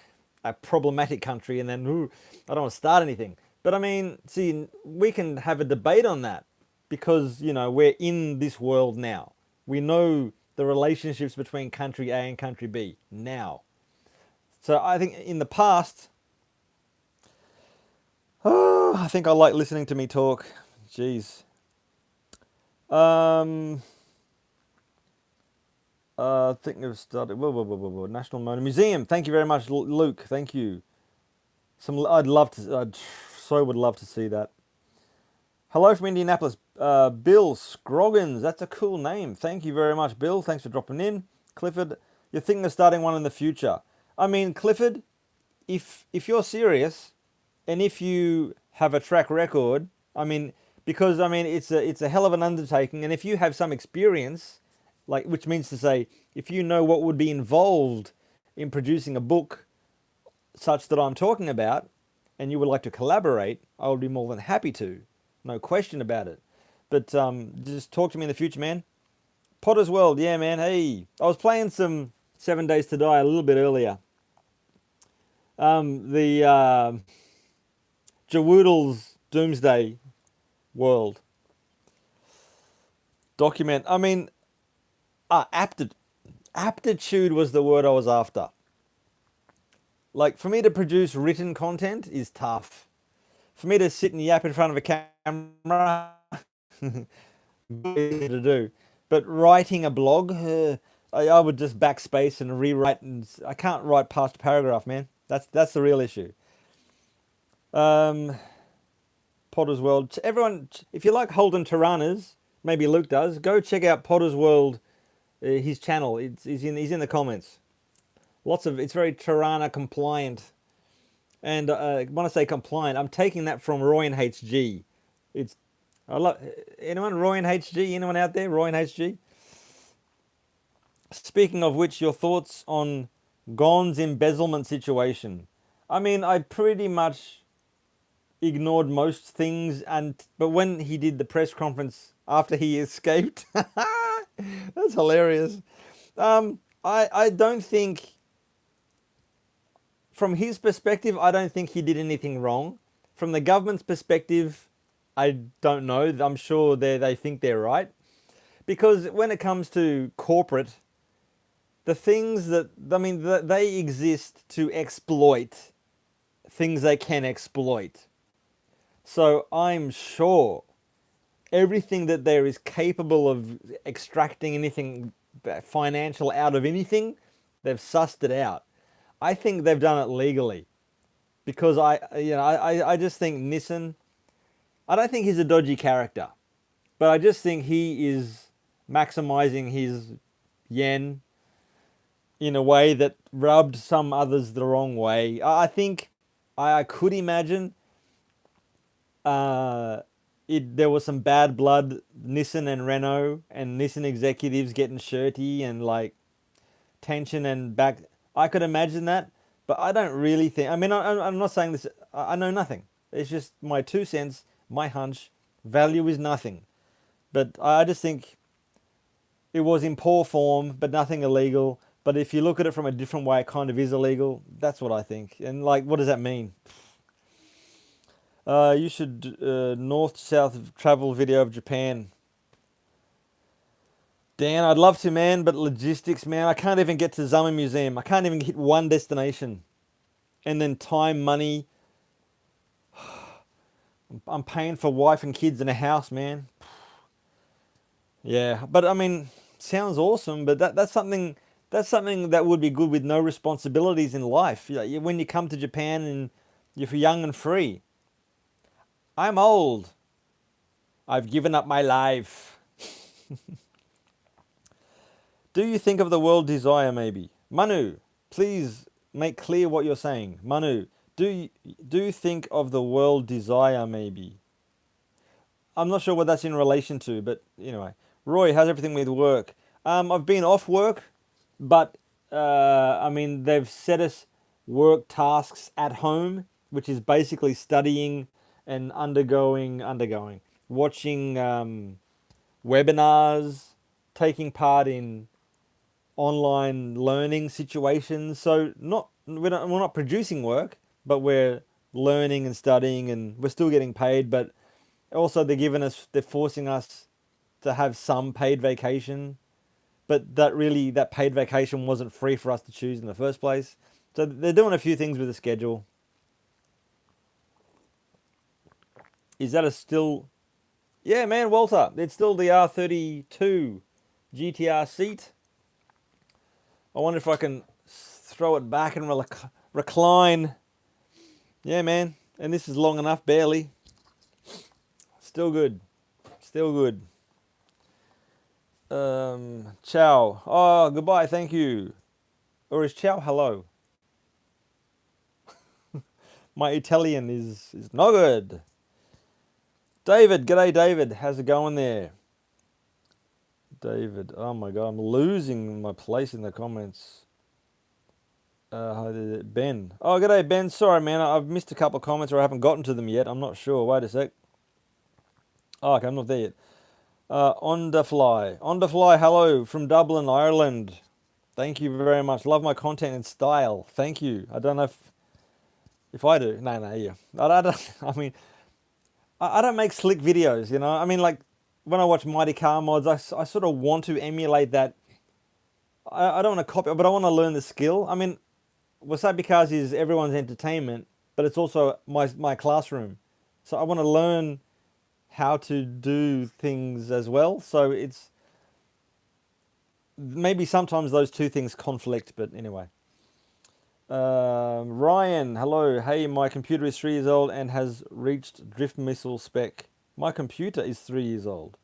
a problematic country and then, I don't want to start anything. But I mean, see, we can have a debate on that because, we're in this world now. We know the relationships between country A and country B now. So I think in the past, oh, I think I like listening to me talk. Jeez. Thinking of starting. Whoa. National Motor Museum. Thank you very much, Luke. Thank you. I'd love to. I'd so would love to see that. Hello from Indianapolis, Bill Scroggins. That's a cool name. Thank you very much, Bill. Thanks for dropping in. Clifford, you're thinking of starting one in the future. I mean, Clifford, if you're serious, and if you have a track record, I mean, because I mean it's a hell of an undertaking, and if you have some experience, like which means to say, if you know what would be involved in producing a book such that I'm talking about, and you would like to collaborate, I would be more than happy to. No question about it. But just talk to me in the future, man. Potter's World, yeah, man. Hey, I was playing some 7 Days to Die a little bit earlier. The Jawoodle's Doomsday World document. I mean, aptitude was the word I was after. Like, for me to produce written content is tough. For me to sit and yap in front of a camera, easy to do. But writing a blog, I would just backspace and rewrite, and I can't write past a paragraph, man. That's the real issue. Potter's World. Everyone, if you like Holden Tyrannus, maybe Luke does, go check out Potter's World, his channel. He's in the comments. It's very Tirana compliant. And when I say compliant, I'm taking that from Roy and HG. I love anyone Roy and HG. Anyone out there Roy and HG? Speaking of which, your thoughts on Gon's embezzlement situation? I mean, I pretty much ignored most things, but when he did the press conference after he escaped, that's hilarious. I don't think, from his perspective, I don't think he did anything wrong. From the government's perspective, I don't know. I'm sure they think they're right. Because when it comes to corporate, the things they exist to exploit things they can exploit. So I'm sure everything that there is capable of extracting anything financial out of anything, they've sussed it out. I think they've done it legally, because I just think Nissan, I don't think he's a dodgy character, but I just think he is maximizing his yen in a way that rubbed some others the wrong way. I think I could imagine there was some bad blood, Nissan and Renault and Nissan executives getting shirty and like tension and back. I could imagine that, but I don't really think. I mean, I'm not saying this. I know nothing. It's just my 2 cents, my hunch. Value is nothing, but I just think it was in poor form, but nothing illegal. But if you look at it from a different way, it kind of is illegal. That's what I think. And like, what does that mean? You should north-south travel video of Japan. Dan, I'd love to, man, but logistics, man. I can't even get to Zama Museum. I can't even hit one destination. And then time, money. I'm paying for wife and kids and a house, man. Yeah, but I mean, sounds awesome, but that's something that would be good with no responsibilities in life. When you come to Japan and you're young and free. I'm old. I've given up my life. Do you think of the world desire, maybe? Manu, please make clear what you're saying. Manu, do you think of the world desire, maybe? I'm not sure what that's in relation to, but anyway. Roy, how's everything with work? I've been off work, but I mean, they've set us work tasks at home, which is basically studying and watching webinars, taking part in online learning situations. So we're not producing work, but we're learning and studying, and we're still getting paid. But also they're forcing us to have some paid vacation. but that paid vacation wasn't free for us to choose in the first place. So they're doing a few things with the schedule. Is that a still? Yeah, man, Walter. It's still the R32 GTR seat. I wonder if I can throw it back and recline. Yeah, man. And this is long enough, barely. Still good. Still good. Ciao. Oh, goodbye. Thank you. Or is ciao hello? My Italian is not good. David. G'day, David. How's it going there? David. Oh, my God. I'm losing my place in the comments. Ben. Oh, g'day, Ben. Sorry, man. I've missed a couple of comments or I haven't gotten to them yet. I'm not sure. Wait a sec. Oh, okay. I'm not there yet. On the fly. Hello from Dublin, Ireland. Thank you very much. Love my content and style. Thank you. I don't know if I do. No, yeah. I don't. I mean, I don't make slick videos. You know. I mean, like when I watch Mighty Car Mods, I sort of want to emulate that. I don't want to copy, but I want to learn the skill. I mean, WasabiCars is everyone's entertainment, but it's also my classroom. So I want to learn how to do things as well. So it's maybe sometimes those two things conflict, but anyway. Ryan, hello. Hey, my computer is 3 years old and has reached drift missile spec. My computer is 3 years old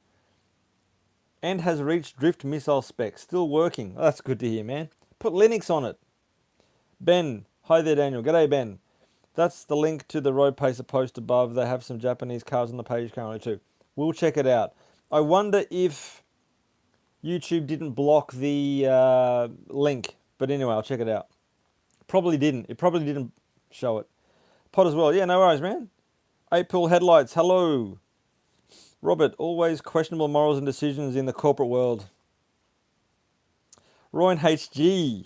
and has reached drift missile spec. Still working. Oh, that's good to hear, man. Put Linux on it. Ben, hi there, Daniel. G'day, Ben. That's the link to the Road Pacer post above. They have some Japanese cars on the page currently too. We'll check it out. I wonder if YouTube didn't block the link. But anyway, I'll check it out. Probably didn't. It probably didn't show it. Pod as well. Yeah, no worries, man. 8-Pool Headlights. Hello. Robert, always questionable morals and decisions in the corporate world. Royan HG.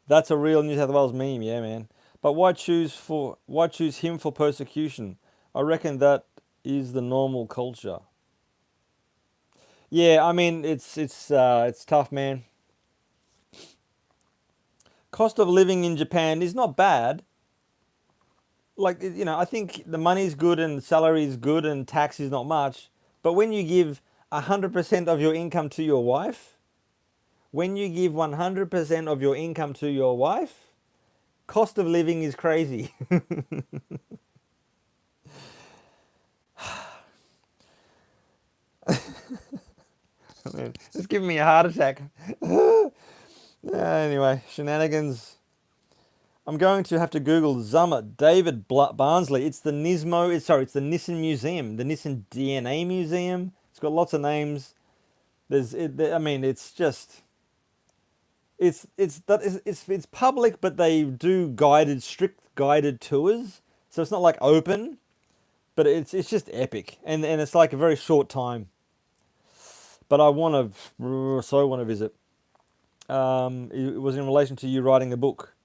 That's a real New South Wales meme. Yeah, man. But why choose him for persecution? I reckon that is the normal culture. Yeah, I mean it's tough, man. Cost of living in Japan is not bad. Like, you know, I think the money's good and salary is good and tax is not much. But when you give 100% of your income to your wife, when you give 100% of your income to your wife, cost of living is crazy. Man, it's giving me a heart attack. Anyway, shenanigans. I'm going to have to Google Zummer David Barnsley. It's the Nismo. It's the Nissan Museum, the Nissan DNA Museum. It's got lots of names. I mean, it's just. It's public, but they do strict guided tours. So it's not like open, but it's just epic, and it's like a very short time. But I want to visit. It was in relation to you writing the book.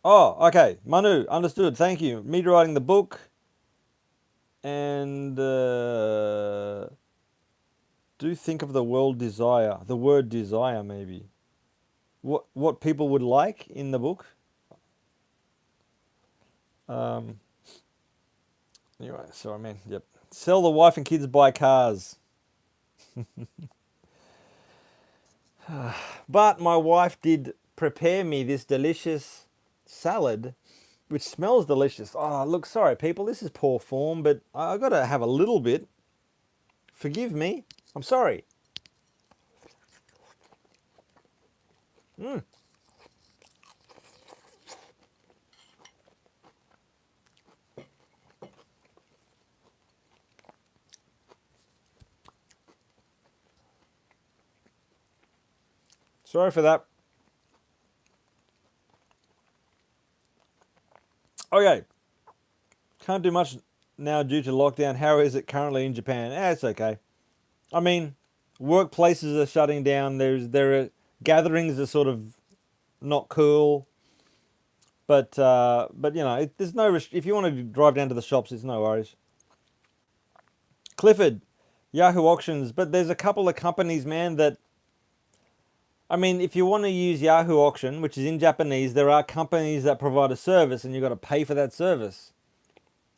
Oh, okay. Manu, understood. Thank you. Me writing the book. And do think of the word desire, maybe. What people would like in the book. Anyway, so I mean, yep. Sell the wife and kids, buy cars. But my wife did prepare me this delicious salad, which smells delicious. Oh, look, sorry, people, this is poor form, but I got to have a little bit. Forgive me. I'm sorry. Sorry for that. Okay. Can't do much now due to lockdown. How is it currently in Japan? It's okay. I mean, workplaces are shutting down. There are gatherings are sort of not cool. But you know, there's no if you want to drive down to the shops, it's no worries. Clifford, Yahoo Auctions, but there's a couple of companies, man, that I mean, if you want to use Yahoo Auction, which is in Japanese, there are companies that provide a service and you've got to pay for that service.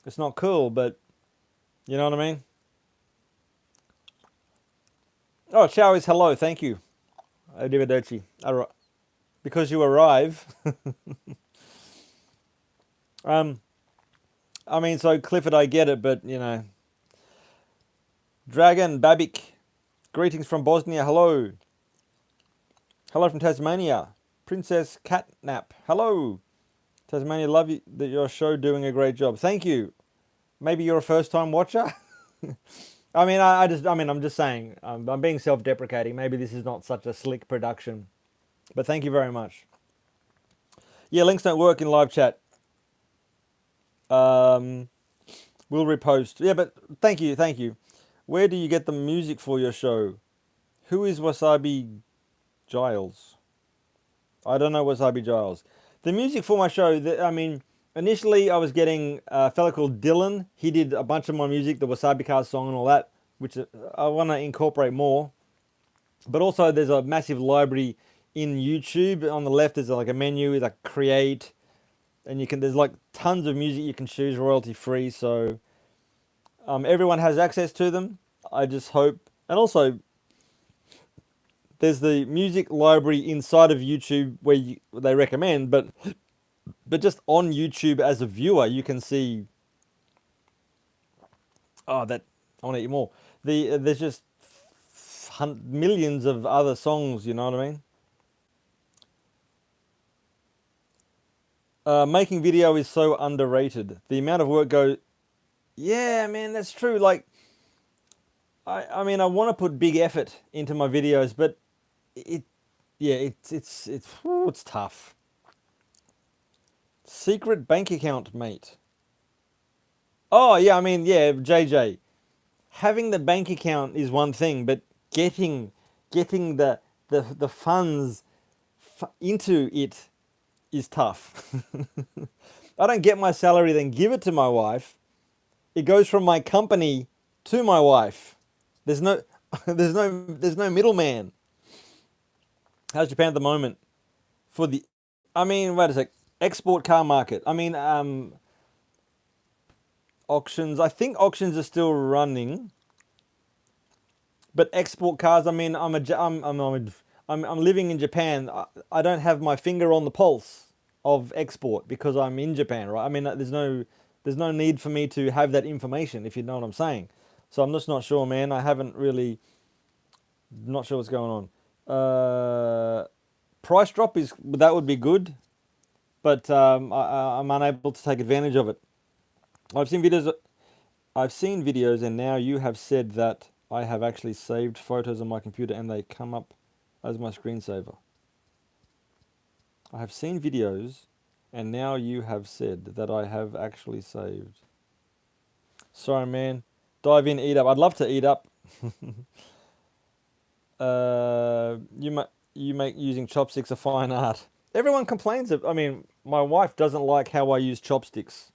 It's not cool, but you know what I mean? Oh, Chow is hello, thank you. Arrivederci. Because you arrive. I mean, so Clifford, I get it, but you know. Dragon, Babik, greetings from Bosnia, hello. Hello from Tasmania. Princess Catnap, hello. Tasmania, love you, that your show doing a great job. Thank you. Maybe you're a first-time watcher. I mean, I'm just saying. I'm being self-deprecating. Maybe this is not such a slick production, but thank you very much. Yeah, links don't work in live chat. We'll repost. Yeah, but thank you. Where do you get the music for your show? Who is Wasabi Giles? I don't know Wasabi Giles. The music for my show, I mean, initially I was getting a fella called Dylan. He did a bunch of my music, the WasabiCars song and all that, which I want to incorporate more. But also there's a massive library in YouTube. On the left there's like a menu with like create, and there's like tons of music you can choose royalty free. So everyone has access to them. I just hope, and also there's the music library inside of YouTube where they recommend, but just on YouTube as a viewer, you can see. Oh, that I want to eat more. There's just millions of other songs. You know what I mean? Making video is so underrated. The amount of work goes. Yeah, man, that's true. Like, I mean, I want to put big effort into my videos, but it's tough. Secret bank account, mate. Oh yeah, I mean, yeah, JJ. Having the bank account is one thing, but getting the funds into it is tough. I don't get my salary then give it to my wife. It goes from my company to my wife. There's no there's no middleman. How's Japan at the moment? I mean, wait a sec. Export car market. I mean, auctions. I think auctions are still running, but export cars. I mean, I'm living in Japan. I don't have my finger on the pulse of export because I'm in Japan, right? I mean, there's no need for me to have that information, if you know what I'm saying. So I'm just not sure, man. Not sure what's going on. Price drop that would be good, but I'm unable to take advantage of it. I've seen videos, and now you have said that I have actually saved photos on my computer and they come up as my screensaver. I have seen videos, and now you have said that I have actually saved. Sorry, man. Dive in, eat up. I'd love to eat up. You make using chopsticks a fine art. Everyone complains I mean, my wife doesn't like how I use chopsticks.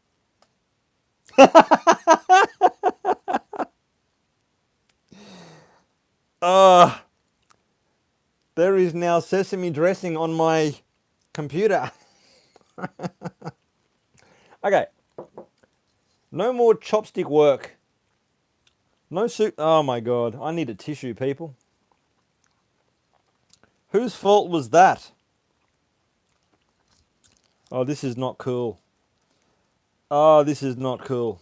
There is now sesame dressing on my computer. Okay. No more chopstick work. No soup. Oh my god. I need a tissue, people. Whose fault was that? Oh, this is not cool. Oh, this is not cool.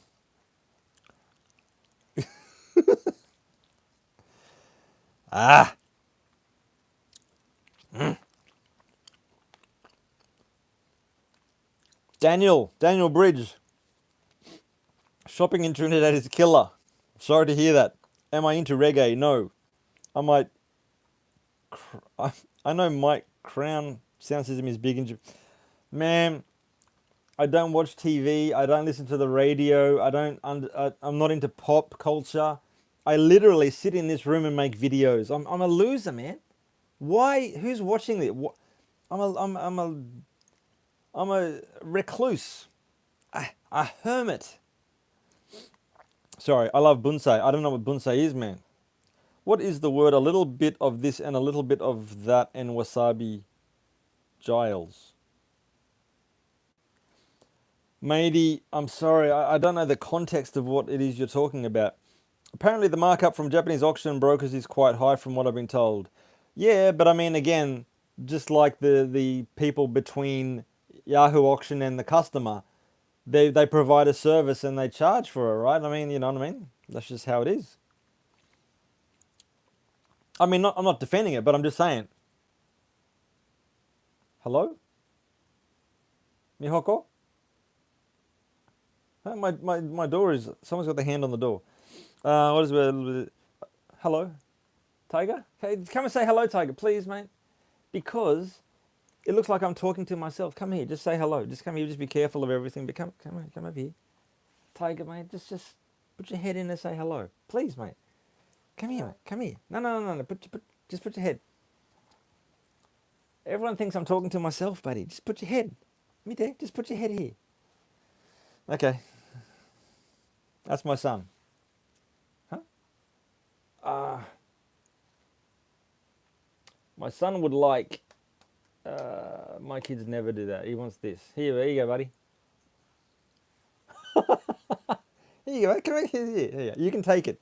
Ah. Daniel Bridge. Shopping in Trinidad is killer. Sorry to hear that. Am I into reggae? No. I might. I know Mike Crown sound system is big in Japan. Man, I don't watch TV. I don't listen to the radio. I'm not into pop culture. I literally sit in this room and make videos. I'm a loser, man. Why? Who's watching this? I'm a recluse. A hermit. Sorry, I love bonsai. I don't know what bonsai is, man. What is the word? A little bit of this and a little bit of that and wasabi Giles. Matey, I'm sorry, I don't know the context of what it is you're talking about. Apparently, the markup from Japanese auction brokers is quite high, from what I've been told. Yeah, but I mean, again, just like the people between Yahoo Auction and the customer, they provide a service and they charge for it, right? I mean, you know what I mean? That's just how it is. I mean, I'm not defending it, but I'm just saying. Hello, Mihoko? My door is. Someone's got their hand on the door. What is it? Hello, Tiger? Okay, come and say hello, Tiger, please, mate. Because it looks like I'm talking to myself. Come here, just say hello. Just come here. Just be careful of everything. But come over here, Tiger, mate. Just put your head in and say hello, please, mate. Come here, mate. Come here. No. Just put your head. Everyone thinks I'm talking to myself, buddy. Just put your head. Me there. Just put your head here. Okay. That's my son. Huh? My son would like. My kids never do that. He wants this. There you go, buddy. Here you go, mate. Come here. Here you go. You can take it.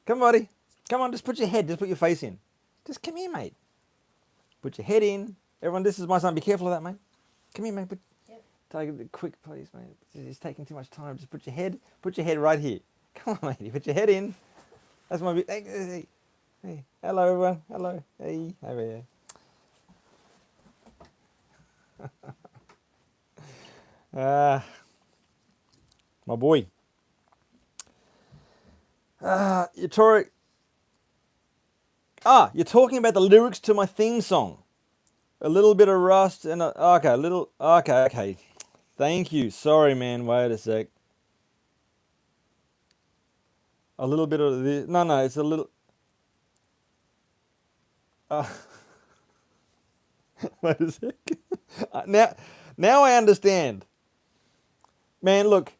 Come, buddy. Come on, just put your head. Just put your face in. Just come here, mate. Put your head in. Everyone, this is my son. Be careful of that, mate. Come here, mate. Take it quick, please, mate. It's taking too much time. Just put your head right here. Come on, mate. Put your head in. That's my. Hey. Hello, everyone. Hello. Hey. Over here. My boy. You're talking about the lyrics to my theme song. A little bit of rust and okay. Thank you. Sorry, man. Wait a sec. A little bit of this. No. It's a little. Wait a sec. Now I understand. Man, look.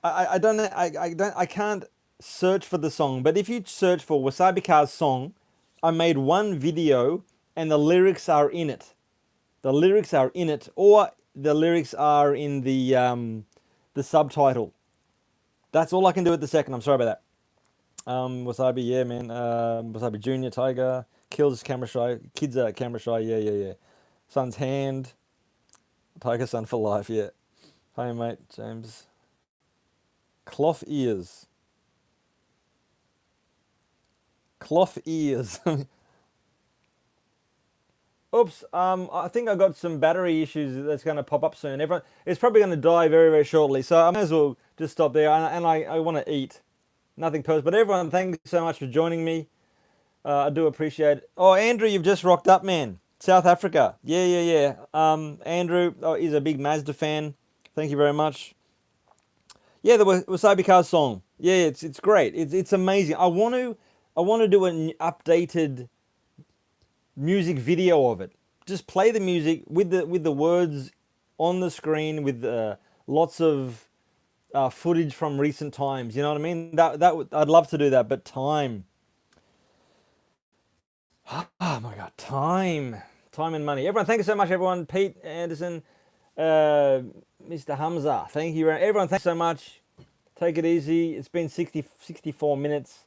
I can't search for the song, but if you search for WasabiCars song, I made one video and the lyrics are in it. The lyrics are in it, or the lyrics are in the subtitle. That's all I can do at the second. I'm sorry about that. Wasabi, yeah, man. Wasabi Junior, Tiger, Kills camera shy, kids are camera shy, yeah. Son's hand, Tiger son for life, yeah. Hi, mate, James. Cloth ears. Oops, I think I got some battery issues that's going to pop up soon. Everyone, it's probably going to die very, very shortly. So I may as well just stop there. And I want to eat. Nothing personal. But everyone, thank you so much for joining me. I do appreciate it. Oh, Andrew, you've just rocked up, man. South Africa. Yeah. Andrew is a big Mazda fan. Thank you very much. Yeah, the WasabiCars song. Yeah, it's great. It's amazing. I want to do an updated music video of it. Just play the music with the words on the screen with lots of footage from recent times. You know what I mean? I'd love to do that, but time. Oh my God, time and money. Everyone, thank you so much, everyone. Pete Anderson, Mr. Hamza, thank you. Everyone, thanks so much. Take it easy. It's been 64 minutes.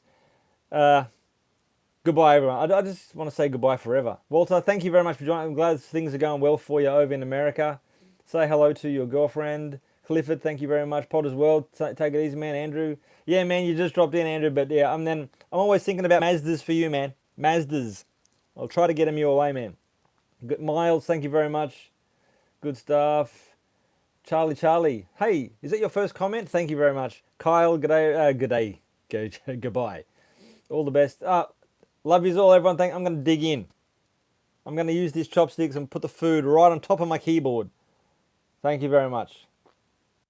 Goodbye, everyone. I just want to say goodbye forever. Walter, thank you very much for joining. I'm glad things are going well for you over in America. Say hello to your girlfriend. Clifford, thank you very much. Potter's World, take it easy, man. Andrew, yeah, man, you just dropped in, Andrew. But yeah, I'm always thinking about Mazdas for you, man. Mazdas. I'll try to get them your way, man. Good, Miles, thank you very much. Good stuff. Charlie. Hey, is that your first comment? Thank you very much. Kyle, g'day. Goodbye. All the best. Love yous all, everyone. I'm going to dig in. I'm going to use these chopsticks and put the food right on top of my keyboard. Thank you very much.